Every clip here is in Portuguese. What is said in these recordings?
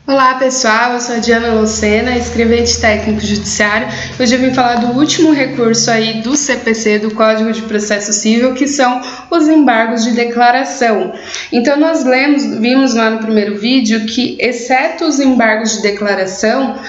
Olá pessoal, eu sou a Diana Lucena, escrevente técnico judiciário. Hoje eu vim falar do último recurso aí do CPC, do Código de Processo Civil, que são os embargos de declaração. Então nós vimos lá no primeiro vídeo que, exceto os embargos de declaração,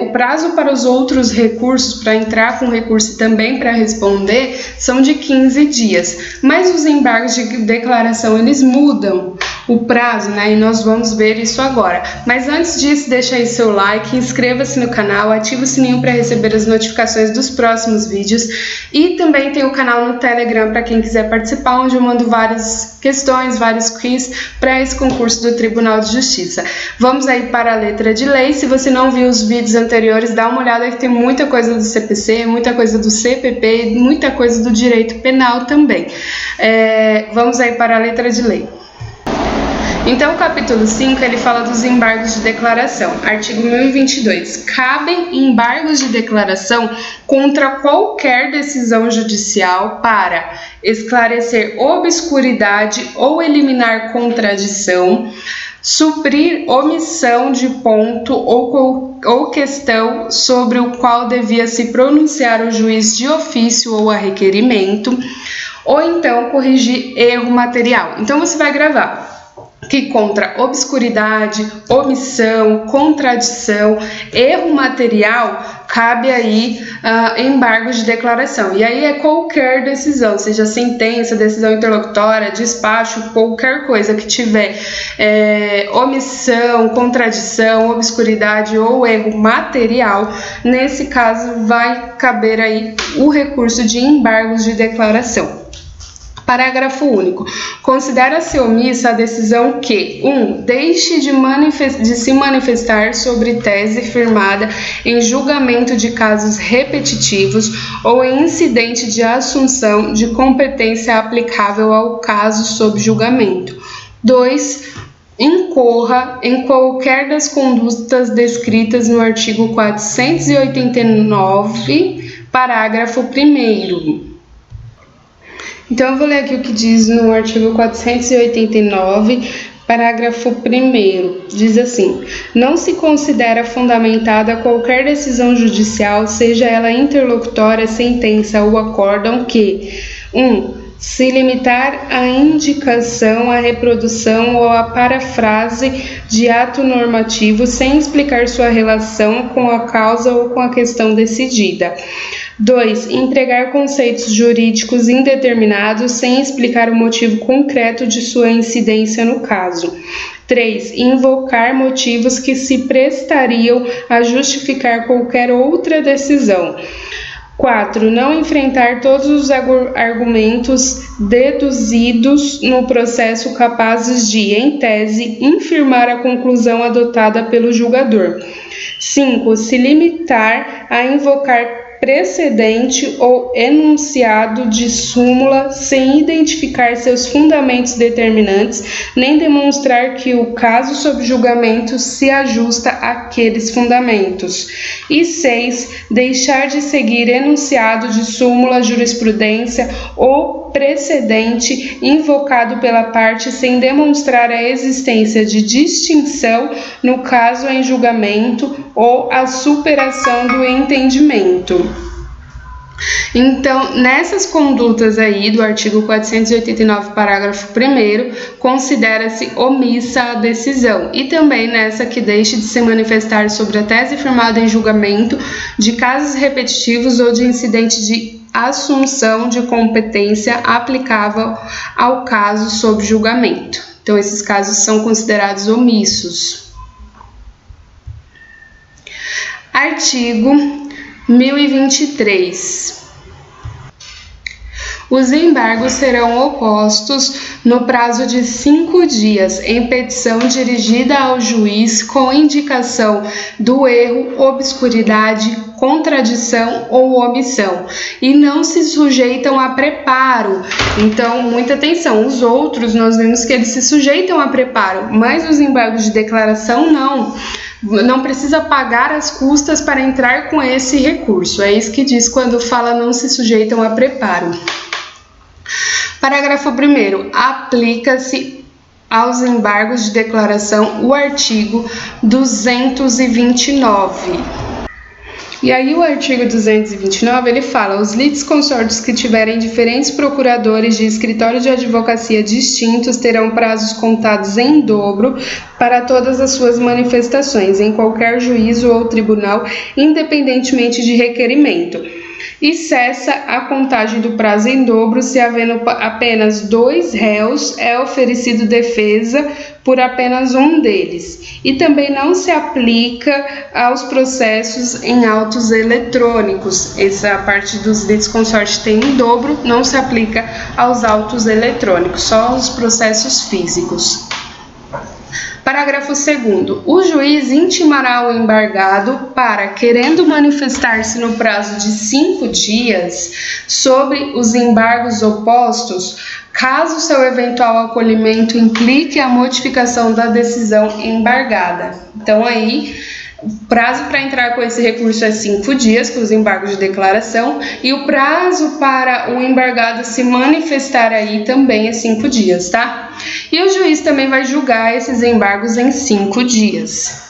o prazo para os outros recursos, para entrar com recurso e também para responder, são de 15 dias. Mas os embargos de declaração, eles mudam o prazo, né? E nós vamos ver isso agora. Mas antes disso, deixa aí seu like, inscreva-se no canal, ativa o sininho para receber as notificações dos próximos vídeos e também tem o canal no Telegram para quem quiser participar, onde eu mando várias questões, vários quiz para esse concurso do Tribunal de Justiça. Vamos aí para a letra de lei. Se você não viu os vídeos anteriores, dá uma olhada que tem muita coisa do CPC, muita coisa do CPP, muita coisa do direito penal também. Vamos aí para a letra de lei. Então, o capítulo 5, ele fala dos embargos de declaração. Artigo 1022. Cabem embargos de declaração contra qualquer decisão judicial para esclarecer obscuridade ou eliminar contradição, suprir omissão de ponto ou questão sobre o qual devia se pronunciar o juiz de ofício ou a requerimento, ou então corrigir erro material. Então, você vai gravar que contra obscuridade, omissão, contradição, erro material, cabe aí embargos de declaração. E aí é qualquer decisão, seja sentença, decisão interlocutória, despacho, qualquer coisa que tiver omissão, contradição, obscuridade ou erro material, nesse caso vai caber aí o recurso de embargos de declaração. Parágrafo único. Considera-se omissa a decisão que 1. Deixe de se manifestar sobre tese firmada em julgamento de casos repetitivos ou em incidente de assunção de competência aplicável ao caso sob julgamento. 2. Incorra em qualquer das condutas descritas no artigo 489, parágrafo 1º. Então, eu vou ler aqui o que diz no artigo 489, parágrafo 1º. Diz assim: não se considera fundamentada qualquer decisão judicial, seja ela interlocutória, sentença ou acórdão, que 1. Se limitar à indicação, à reprodução ou à parafrase de ato normativo sem explicar sua relação com a causa ou com a questão decidida. 2. Empregar conceitos jurídicos indeterminados sem explicar o motivo concreto de sua incidência no caso. 3. Invocar motivos que se prestariam a justificar qualquer outra decisão. 4. Não enfrentar todos os argumentos deduzidos no processo capazes de, em tese, infirmar a conclusão adotada pelo julgador. 5. Se limitar a invocar precedente ou enunciado de súmula sem identificar seus fundamentos determinantes, nem demonstrar que o caso sob julgamento se ajusta àqueles fundamentos. E 6. Deixar de seguir enunciado de súmula, jurisprudência ou precedente invocado pela parte sem demonstrar a existência de distinção no caso em julgamento ou a superação do entendimento. Então, nessas condutas aí do artigo 489, parágrafo 1º, considera-se omissa a decisão. E também nessa que deixe de se manifestar sobre a tese firmada em julgamento de casos repetitivos ou de incidente de assunção de competência aplicável ao caso sob julgamento. Então, esses casos são considerados omissos. Artigo 1023. Os embargos serão opostos no prazo de 5 dias em petição dirigida ao juiz com indicação do erro, obscuridade, contradição ou omissão e não se sujeitam a preparo. Então, muita atenção, os outros nós vimos que eles se sujeitam a preparo, mas os embargos de declaração não. Não precisa pagar as custas para entrar com esse recurso. É isso que diz quando fala não se sujeitam a preparo. Parágrafo 1º. Aplica-se aos embargos de declaração o artigo 229. E aí o artigo 229, ele fala: os litisconsortes que tiverem diferentes procuradores de escritório de advocacia distintos terão prazos contados em dobro para todas as suas manifestações, em qualquer juízo ou tribunal, independentemente de requerimento. E cessa a contagem do prazo em dobro se, havendo apenas 2 réus, é oferecido defesa por apenas um deles. E também não se aplica aos processos em autos eletrônicos. Essa parte dos litisconsortes tem em dobro, não se aplica aos autos eletrônicos, só aos processos físicos. Parágrafo 2º. O juiz intimará o embargado para, querendo manifestar-se no prazo de 5 dias sobre os embargos opostos, caso seu eventual acolhimento implique a modificação da decisão embargada. Então, aí, o prazo para entrar com esse recurso é 5 dias, com os embargos de declaração, e o prazo para o embargado se manifestar aí também é 5 dias, tá? E o juiz também vai julgar esses embargos em 5 dias,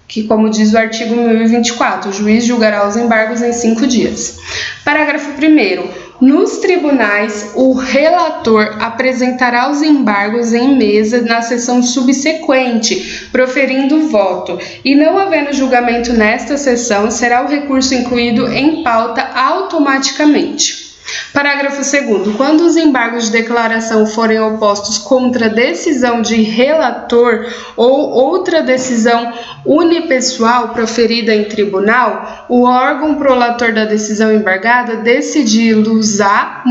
que, como diz o artigo 1024, o juiz julgará os embargos em 5 dias. Parágrafo 1º. Nos tribunais, o relator apresentará os embargos em mesa na sessão subsequente, proferindo voto, e não havendo julgamento nesta sessão, será o recurso incluído em pauta automaticamente. Parágrafo 2º. Quando os embargos de declaração forem opostos contra decisão de relator ou outra decisão unipessoal proferida em tribunal, o órgão prolator da decisão embargada decidi-los-á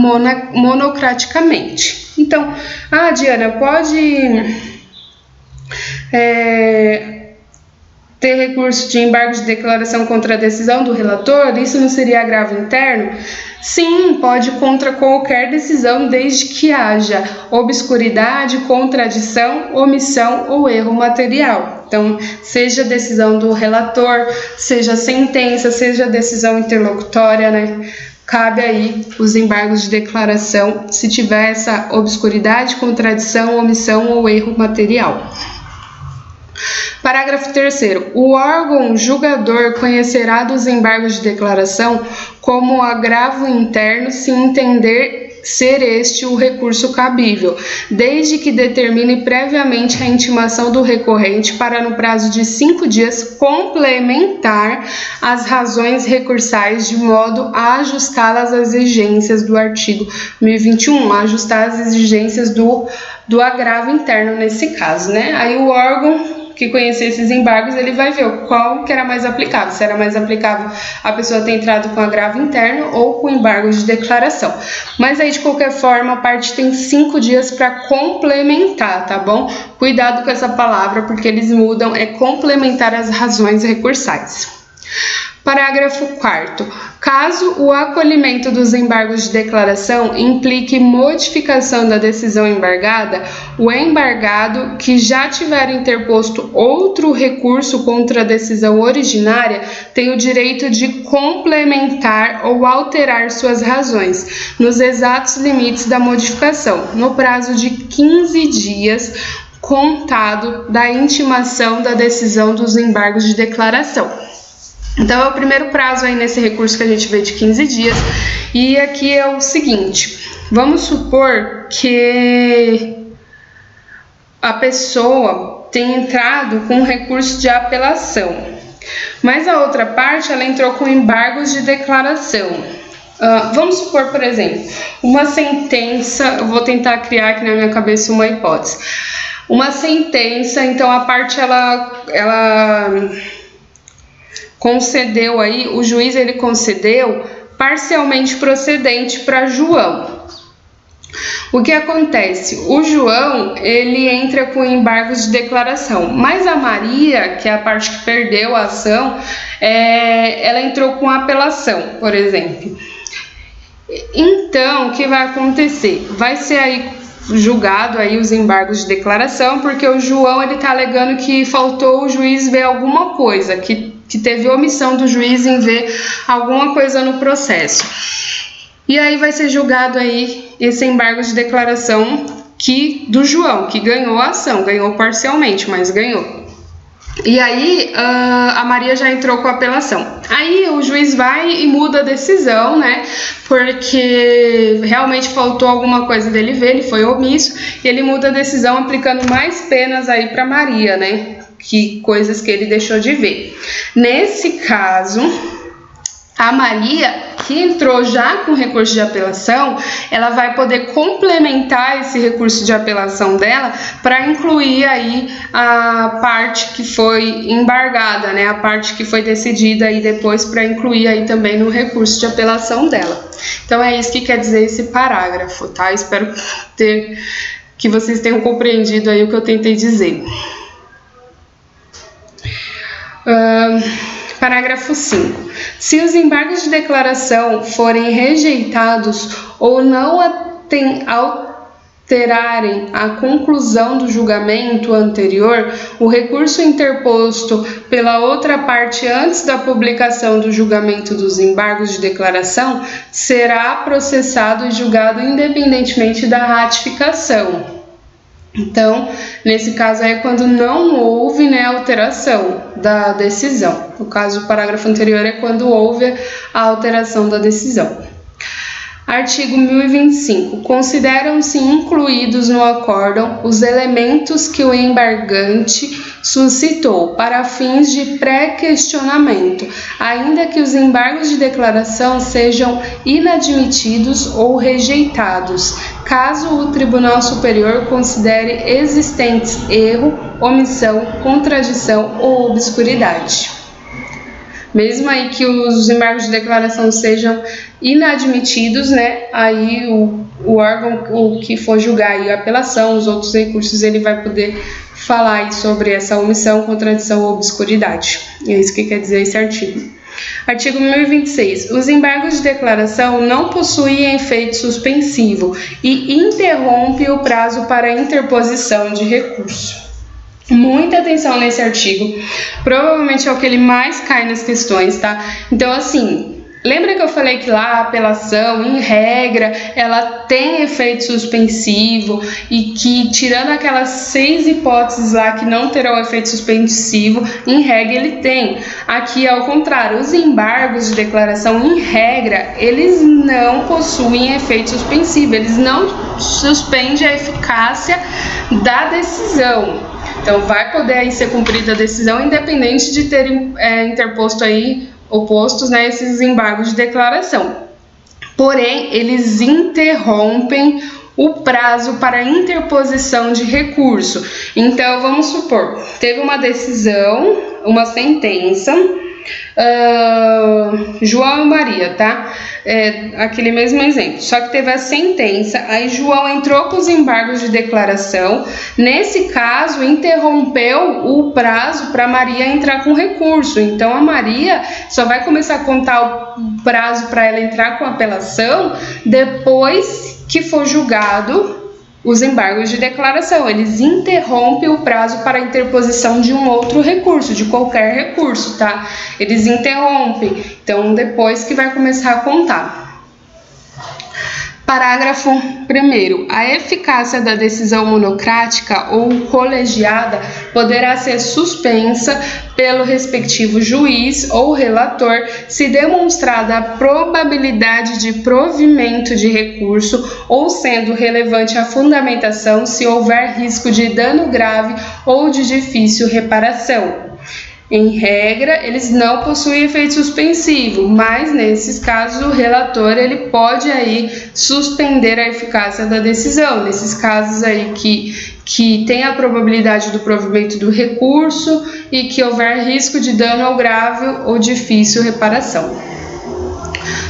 monocraticamente. Então, Diana, pode ter recurso de embargo de declaração contra a decisão do relator? Isso não seria agravo interno? Sim, pode contra qualquer decisão, desde que haja obscuridade, contradição, omissão ou erro material. Então, seja decisão do relator, seja sentença, seja decisão interlocutória, né? Cabe aí os embargos de declaração se tiver essa obscuridade, contradição, omissão ou erro material. Parágrafo 3º. O órgão julgador conhecerá dos embargos de declaração como agravo interno se entender ser este o recurso cabível, desde que determine previamente a intimação do recorrente para, no prazo de 5 dias, complementar as razões recursais de modo a ajustá-las às exigências do artigo 1021, ajustar as exigências do agravo interno nesse caso, né? Aí o órgão que conhecer esses embargos, ele vai ver qual que era mais aplicável, se era mais aplicável a pessoa ter entrado com agravo interno ou com embargo de declaração. Mas aí, de qualquer forma, a parte tem 5 dias para complementar, tá bom? Cuidado com essa palavra, porque eles mudam, é complementar as razões recursais. Parágrafo 4º. Caso o acolhimento dos embargos de declaração implique modificação da decisão embargada, o embargado que já tiver interposto outro recurso contra a decisão originária tem o direito de complementar ou alterar suas razões, nos exatos limites da modificação, no prazo de 15 dias, contado da intimação da decisão dos embargos de declaração. Então, é o primeiro prazo aí nesse recurso que a gente vê de 15 dias. E aqui é o seguinte: vamos supor que a pessoa tenha entrado com recurso de apelação, mas a outra parte ela entrou com embargos de declaração. Vamos supor, por exemplo, uma sentença. Eu vou tentar criar aqui na minha cabeça uma hipótese. Uma sentença, então a parte ela concedeu aí, o juiz ele concedeu parcialmente procedente para João. O que acontece? O João, ele entra com embargos de declaração, mas a Maria, que é a parte que perdeu a ação, ela entrou com apelação, por exemplo. Então, o que vai acontecer? Vai ser aí julgado aí os embargos de declaração, porque o João ele está alegando que faltou o juiz ver alguma coisa, que teve omissão do juiz em ver alguma coisa no processo. E aí vai ser julgado aí esse embargo de declaração que do João, que ganhou a ação, ganhou parcialmente, mas ganhou. E aí a Maria já entrou com a apelação. Aí o juiz vai e muda a decisão, né? Porque realmente faltou alguma coisa dele ver, ele foi omisso, e ele muda a decisão aplicando mais penas aí para Maria, né? Que coisas que ele deixou de ver. Nesse caso, a Maria, que entrou já com recurso de apelação, ela vai poder complementar esse recurso de apelação dela para incluir aí a parte que foi embargada, né? A parte que foi decidida aí depois, para incluir aí também no recurso de apelação dela. Então é isso que quer dizer esse parágrafo, tá? Espero que vocês tenham compreendido aí o que eu tentei dizer. Parágrafo 5. Se os embargos de declaração forem rejeitados ou não alterarem a conclusão do julgamento anterior, o recurso interposto pela outra parte antes da publicação do julgamento dos embargos de declaração será processado e julgado independentemente da ratificação. Então, nesse caso aí é quando não houve, né, alteração da decisão. No caso, o parágrafo anterior é quando houve a alteração da decisão. Artigo 1025. Consideram-se incluídos no acórdão os elementos que o embargante suscitou para fins de pré-questionamento, ainda que os embargos de declaração sejam inadmitidos ou rejeitados, caso o Tribunal Superior considere existentes erro, omissão, contradição ou obscuridade. Mesmo aí que os embargos de declaração sejam inadmitidos, né, aí o órgão, o que for julgar aí a apelação, os outros recursos, ele vai poder falar aí sobre essa omissão, contradição ou obscuridade. É isso que quer dizer esse artigo. Artigo 1026. Os embargos de declaração não possuem efeito suspensivo e interrompem o prazo para interposição de recurso. Muita atenção nesse artigo, provavelmente é o que ele mais cai nas questões, tá? Então, assim, lembra que eu falei que lá a apelação, em regra, ela tem efeito suspensivo e que, tirando aquelas 6 hipóteses lá que não terão efeito suspensivo, em regra ele tem. Aqui, ao contrário, os embargos de declaração, em regra, eles não possuem efeito suspensivo, eles não suspendem a eficácia da decisão. Então, vai poder aí ser cumprida a decisão, independente de terem interposto aí, opostos, né, esses embargos de declaração. Porém, eles interrompem o prazo para interposição de recurso. Então, vamos supor, teve uma decisão, uma sentença, João e Maria, tá? Aquele mesmo exemplo, só que teve a sentença, aí João entrou com os embargos de declaração, nesse caso interrompeu o prazo para Maria entrar com recurso, então a Maria só vai começar a contar o prazo para ela entrar com apelação depois que for julgado os embargos de declaração. Eles interrompem o prazo para a interposição de um outro recurso, de qualquer recurso, tá? Eles interrompem, então depois que vai começar a contar. Parágrafo 1º. A eficácia da decisão monocrática ou colegiada poderá ser suspensa pelo respectivo juiz ou relator se demonstrada a probabilidade de provimento de recurso ou sendo relevante a fundamentação se houver risco de dano grave ou de difícil reparação. Em regra, eles não possuem efeito suspensivo, mas nesses casos o relator ele pode aí suspender a eficácia da decisão. Nesses casos aí que tem a probabilidade do provimento do recurso e que houver risco de dano grave ou difícil reparação.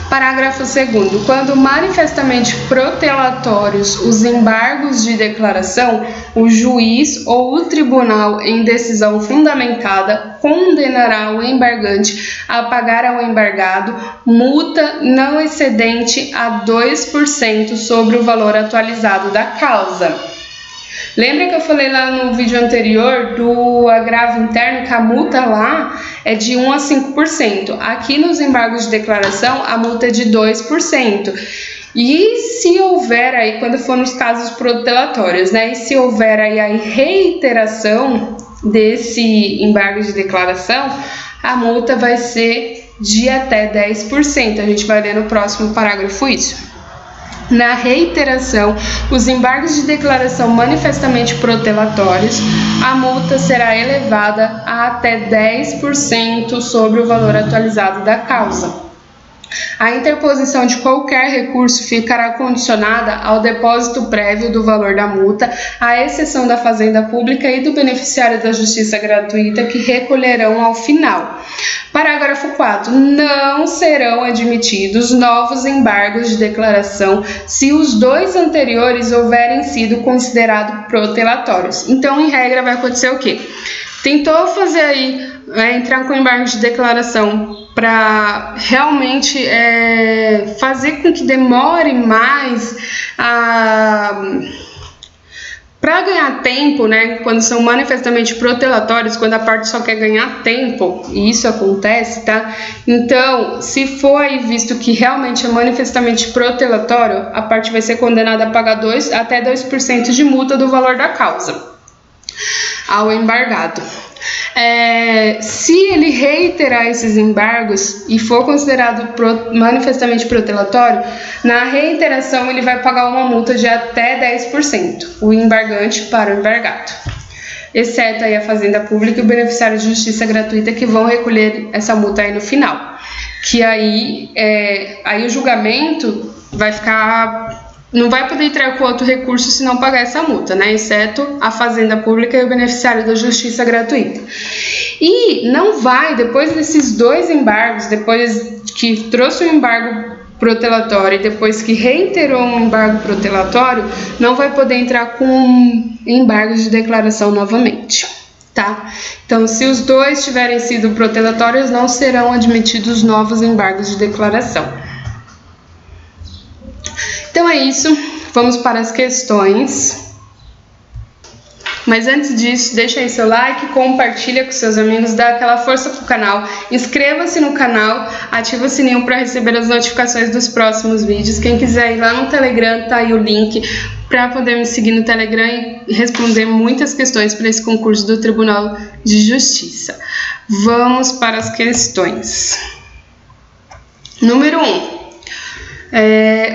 Parágrafo 2º. Quando manifestamente protelatórios os embargos de declaração, o juiz ou o tribunal, em decisão fundamentada, condenará o embargante a pagar ao embargado multa não excedente a 2% sobre o valor atualizado da causa. Lembra que eu falei lá no vídeo anterior do agravo interno que a multa lá é de 1 a 5%. Aqui nos embargos de declaração a multa é de 2%. E se houver aí, quando for nos casos protelatórios, né? E se houver aí a reiteração desse embargo de declaração, a multa vai ser de até 10%. A gente vai ler no próximo parágrafo isso. Na reiteração, os embargos de declaração manifestamente protelatórios, a multa será elevada a até 10% sobre o valor atualizado da causa. A interposição de qualquer recurso ficará condicionada ao depósito prévio do valor da multa, à exceção da Fazenda Pública e do beneficiário da Justiça Gratuita, que recolherão ao final. Parágrafo 4. Não serão admitidos novos embargos de declaração se os dois anteriores houverem sido considerados protelatórios. Então, em regra, vai acontecer o quê? Tentou fazer aí, entrar com embargo de declaração para realmente fazer com que demore mais para ganhar tempo, né? Quando são manifestamente protelatórios, quando a parte só quer ganhar tempo, e isso acontece, tá? Então, se for aí visto que realmente é manifestamente protelatório, a parte vai ser condenada a pagar até 2% de multa do valor da causa ao embargado. Se ele reiterar esses embargos e for considerado manifestamente protelatório, na reiteração ele vai pagar uma multa de até 10%, o embargante para o embargado, exceto aí a Fazenda Pública e o beneficiário de Justiça Gratuita, que vão recolher essa multa aí no final, que aí o julgamento vai ficar... Não vai poder entrar com outro recurso se não pagar essa multa, né? Exceto a Fazenda Pública e o beneficiário da Justiça Gratuita. E não vai, depois desses dois embargos, depois que trouxe o embargo protelatório e depois que reiterou um embargo protelatório, não vai poder entrar com embargos de declaração novamente, tá? Então, se os dois tiverem sido protelatórios, não serão admitidos novos embargos de declaração. Então é isso, vamos para as questões. Mas antes disso, deixa aí seu like, compartilha com seus amigos, dá aquela força pro canal, inscreva-se no canal, ativa o sininho para receber as notificações dos próximos vídeos. Quem quiser ir lá no Telegram, tá aí o link para poder me seguir no Telegram e responder muitas questões para esse concurso do Tribunal de Justiça. Vamos para as questões. Número 1.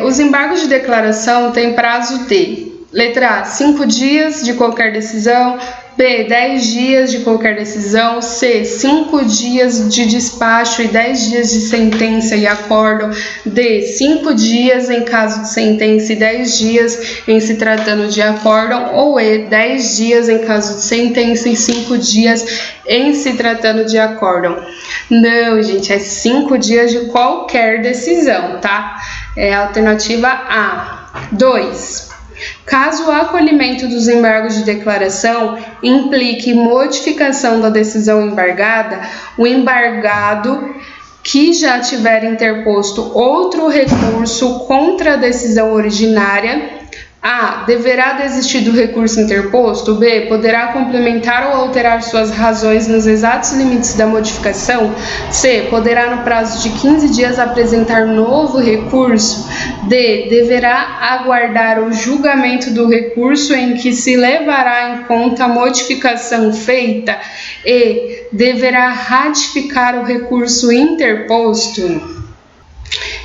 Os embargos de declaração têm prazo de: letra A, 5 dias de qualquer decisão, B, 10 dias de qualquer decisão, C, 5 dias de despacho e 10 dias de sentença e acórdão, D, 5 dias em caso de sentença e 10 dias em se tratando de acórdão, ou E, 10 dias em caso de sentença e 5 dias em se tratando de acórdão. Não, gente, é 5 dias de qualquer decisão, tá? É a alternativa A. 2. Caso o acolhimento dos embargos de declaração implique modificação da decisão embargada, o embargado que já tiver interposto outro recurso contra a decisão originária, A, deverá desistir do recurso interposto, B, poderá complementar ou alterar suas razões nos exatos limites da modificação, C, poderá no prazo de 15 dias apresentar novo recurso, D, deverá aguardar o julgamento do recurso em que se levará em conta a modificação feita, E, deverá ratificar o recurso interposto.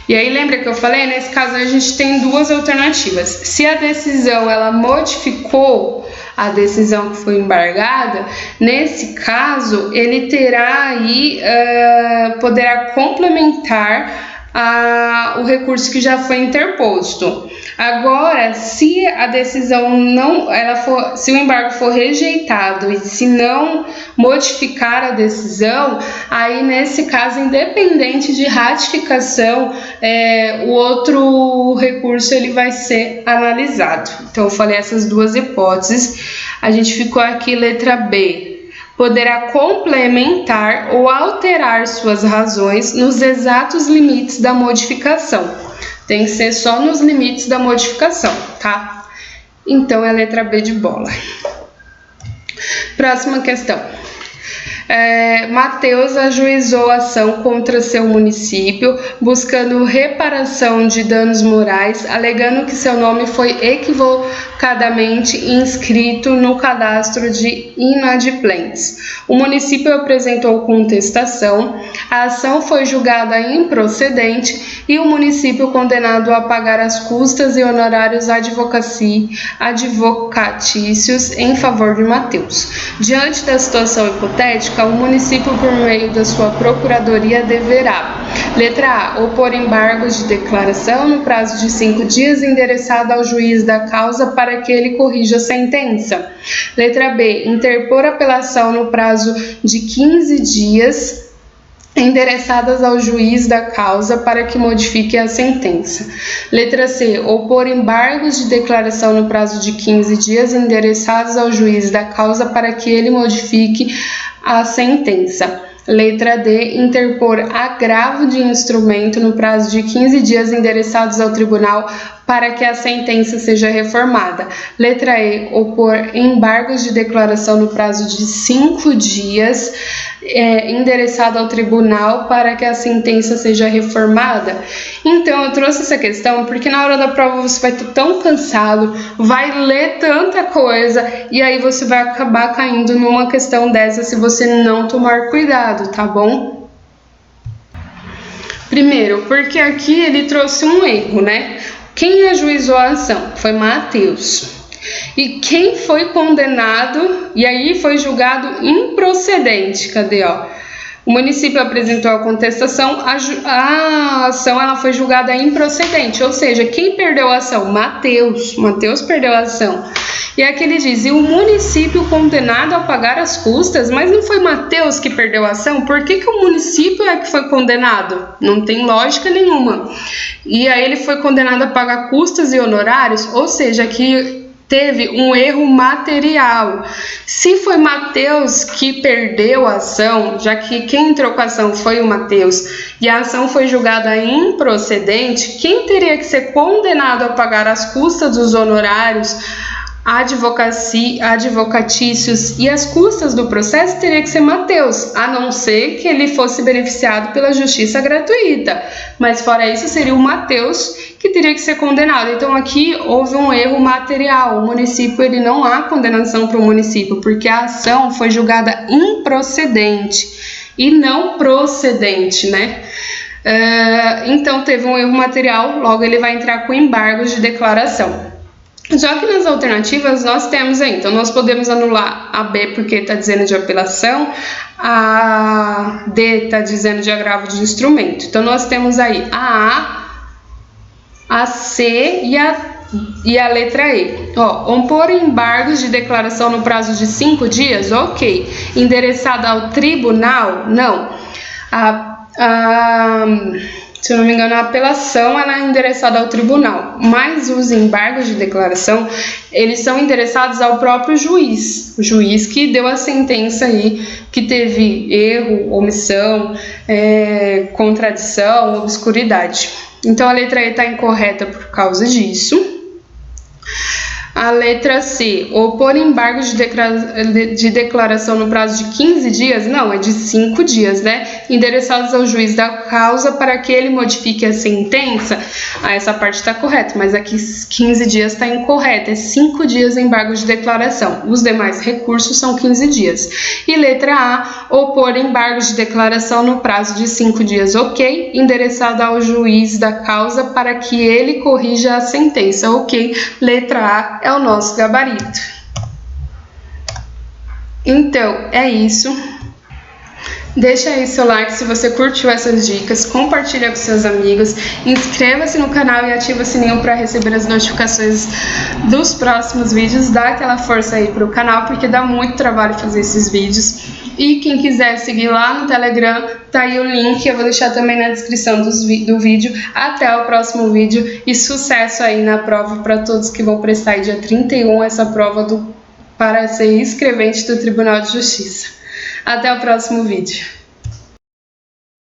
E aí lembra que eu falei? Nesse caso a gente tem duas alternativas. Se a decisão ela modificou a decisão que foi embargada, nesse caso ele terá aí, poderá complementar o recurso que já foi interposto. Agora, se a decisão se o embargo for rejeitado e se não modificar a decisão, aí nesse caso, independente de ratificação, o outro recurso ele vai ser analisado. Então, eu falei essas duas hipóteses. A gente ficou aqui letra B. Poderá complementar ou alterar suas razões nos exatos limites da modificação. Tem que ser só nos limites da modificação, tá? Então, é a letra B de bola. Próxima questão. Mateus ajuizou ação contra seu município, buscando reparação de danos morais, alegando que seu nome foi equivocadamente inscrito no cadastro de inadimplentes. O município apresentou contestação, a ação foi julgada improcedente e o município condenado a pagar as custas e honorários advocatícios em favor de Mateus. Diante da situação hipotética, o município, por meio da sua procuradoria, deverá: letra A, opor embargos de declaração no prazo de 5 dias endereçado ao juiz da causa para que ele corrija a sentença. Letra B, interpor apelação no prazo de 15 dias endereçadas ao juiz da causa para que modifique a sentença. Letra C, opor embargos de declaração no prazo de 15 dias endereçados ao juiz da causa para que ele modifique a sentença. Letra D, interpor agravo de instrumento no prazo de 15 dias endereçados ao tribunal para que a sentença seja reformada. Letra E, opor embargos de declaração no prazo de 5 dias endereçado ao tribunal para que a sentença seja reformada. Então, eu trouxe essa questão porque na hora da prova você vai estar tão cansado, vai ler tanta coisa e aí você vai acabar caindo numa questão dessa se você não tomar cuidado, tá bom? Primeiro, porque aqui ele trouxe um erro, né? Quem ajuizou a ação foi Mateus. E quem foi condenado, e aí foi julgado improcedente, cadê, ó? O município apresentou a contestação, a ação ela foi julgada improcedente, ou seja, quem perdeu a ação? Mateus perdeu a ação. E aqui ele diz, e o município condenado a pagar as custas, mas não foi Mateus que perdeu a ação? Por que o município é que foi condenado? Não tem lógica nenhuma. E aí ele foi condenado a pagar custas e honorários, ou seja, que teve um erro material. Se foi Mateus que perdeu a ação, já que quem entrou com a ação foi o Mateus e a ação foi julgada improcedente, quem teria que ser condenado a pagar as custas dos honorários advocatícios e as custas do processo teria que ser Mateus, a não ser que ele fosse beneficiado pela justiça gratuita. Mas fora isso, seria o Mateus que teria que ser condenado. Então aqui houve um erro material. O município, ele não há condenação para o município, porque a ação foi julgada improcedente e não procedente, né? Então teve um erro material, logo ele vai entrar com embargos de declaração. Já que nas alternativas nós temos aí, então nós podemos anular a B porque está dizendo de apelação, a D está dizendo de agravo de instrumento. Então nós temos aí a C e a letra E. Opor embargos de declaração no prazo de 5 dias, ok. Endereçada ao tribunal, não. Se eu não me engano, a apelação ela é endereçada ao tribunal, mas os embargos de declaração, eles são endereçados ao próprio juiz, o juiz que deu a sentença aí, que teve erro, omissão, contradição, obscuridade. Então a letra E está incorreta por causa disso. A letra C, opor embargos de declaração no prazo de 15 dias, não, é de 5 dias, né? Endereçados ao juiz da causa para que ele modifique a sentença. Essa parte está correta, mas aqui 15 dias está incorreta, é 5 dias embargo de declaração. Os demais recursos são 15 dias. E letra A, opor embargos de declaração no prazo de 5 dias, ok, endereçado ao juiz da causa para que ele corrija a sentença, ok. Letra A é o nosso gabarito. Então, é isso. Deixa aí seu like se você curtiu essas dicas, compartilha com seus amigos, inscreva-se no canal e ativa o sininho para receber as notificações dos próximos vídeos, dá aquela força aí pro canal, porque dá muito trabalho fazer esses vídeos. E quem quiser seguir lá no Telegram, tá aí o link, eu vou deixar também na descrição do vídeo. Até o próximo vídeo e sucesso aí na prova para todos que vão prestar aí dia 31 essa prova para ser escrevente do Tribunal de Justiça. Até o próximo vídeo.